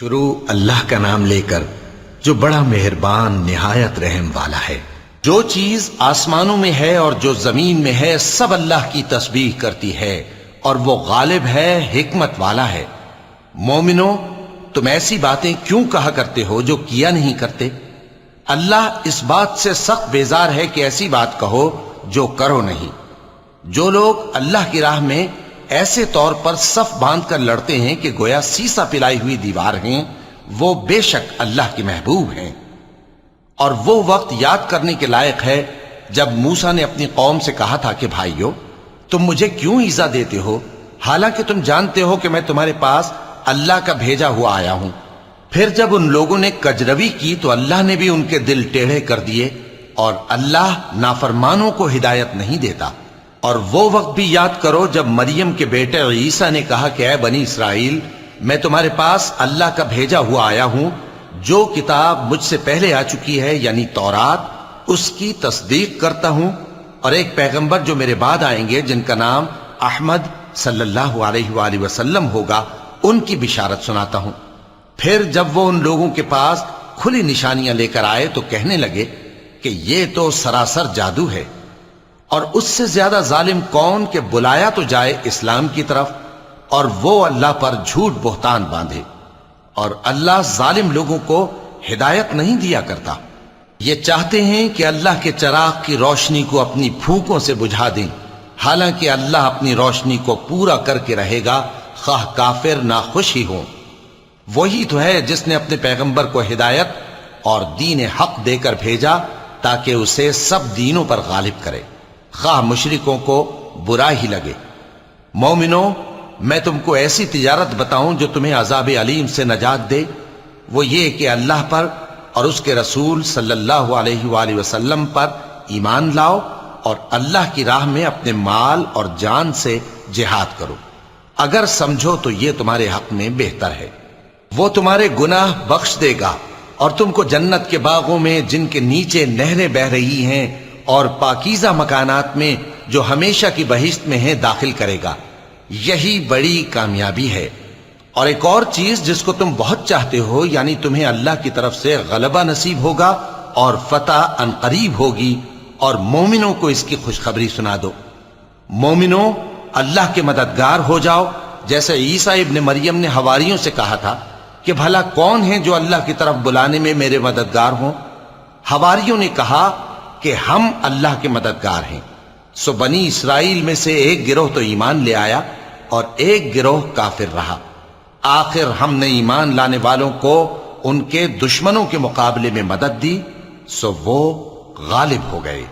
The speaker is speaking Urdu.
شروع اللہ کا نام لے کر جو بڑا مہربان نہایت رحم والا ہے۔ جو چیز آسمانوں میں ہے اور جو زمین میں ہے سب اللہ کی تسبیح کرتی ہے اور وہ غالب ہے، حکمت والا ہے۔ مومنو، تم ایسی باتیں کیوں کہا کرتے ہو جو کیا نہیں کرتے؟ اللہ اس بات سے سخت بیزار ہے کہ ایسی بات کہو جو کرو نہیں۔ جو لوگ اللہ کی راہ میں ایسے طور پر صف باندھ کر لڑتے ہیں کہ گویا سیسا پلائی ہوئی دیوار ہیں، وہ بے شک اللہ کے محبوب ہیں۔ اور وہ وقت یاد کرنے کے لائق ہے جب موسیٰ نے اپنی قوم سے کہا تھا کہ بھائیو، تم مجھے کیوں ایذا دیتے ہو حالانکہ تم جانتے ہو کہ میں تمہارے پاس اللہ کا بھیجا ہوا آیا ہوں۔ پھر جب ان لوگوں نے کجروی کی تو اللہ نے بھی ان کے دل ٹیڑھے کر دیے، اور اللہ نافرمانوں کو ہدایت نہیں دیتا۔ اور وہ وقت بھی یاد کرو جب مریم کے بیٹے عیسیٰ نے کہا کہ اے بنی اسرائیل، میں تمہارے پاس اللہ کا بھیجا ہوا آیا ہوں، جو کتاب مجھ سے پہلے آ چکی ہے یعنی تورات، اس کی تصدیق کرتا ہوں، اور ایک پیغمبر جو میرے بعد آئیں گے جن کا نام احمد صلی اللہ علیہ وآلہ وسلم ہوگا، ان کی بشارت سناتا ہوں۔ پھر جب وہ ان لوگوں کے پاس کھلی نشانیاں لے کر آئے تو کہنے لگے کہ یہ تو سراسر جادو ہے، اور اس سے زیادہ ظالم کون کہ بلایا تو جائے اسلام کی طرف اور وہ اللہ پر جھوٹ بہتان باندھے، اور اللہ ظالم لوگوں کو ہدایت نہیں دیا کرتا۔ یہ چاہتے ہیں کہ اللہ کے چراغ کی روشنی کو اپنی پھونکوں سے بجھا دیں، حالانکہ اللہ اپنی روشنی کو پورا کر کے رہے گا، خواہ کافر ناخوش ہی ہوں۔ وہی تو ہے جس نے اپنے پیغمبر کو ہدایت اور دین حق دے کر بھیجا تاکہ اسے سب دینوں پر غالب کرے، خواہ مشرکوں کو برا ہی لگے۔ مومنو، میں تم کو ایسی تجارت بتاؤں جو تمہیں عذاب علیم سے نجات دے؟ وہ یہ کہ اللہ پر اور اس کے رسول صلی اللہ علیہ وآلہ وسلم پر ایمان لاؤ، اور اللہ کی راہ میں اپنے مال اور جان سے جہاد کرو، اگر سمجھو تو یہ تمہارے حق میں بہتر ہے۔ وہ تمہارے گناہ بخش دے گا اور تم کو جنت کے باغوں میں جن کے نیچے نہریں بہہ رہی ہیں اور پاکیزہ مکانات میں جو ہمیشہ کی بہشت میں ہیں داخل کرے گا۔ یہی بڑی کامیابی ہے۔ اور ایک اور چیز جس کو تم بہت چاہتے ہو، یعنی تمہیں اللہ کی طرف سے غلبہ نصیب ہوگا اور فتح عنقریب ہوگی، اور مومنوں کو اس کی خوشخبری سنا دو۔ مومنوں، اللہ کے مددگار ہو جاؤ، جیسے عیسیٰ ابن مریم نے حواریوں سے کہا تھا کہ بھلا کون ہیں جو اللہ کی طرف بلانے میں میرے مددگار ہوں؟ حواریوں نے کہا کہ ہم اللہ کے مددگار ہیں۔ سو بنی اسرائیل میں سے ایک گروہ تو ایمان لے آیا اور ایک گروہ کافر رہا۔ آخر ہم نے ایمان لانے والوں کو ان کے دشمنوں کے مقابلے میں مدد دی، سو وہ غالب ہو گئے۔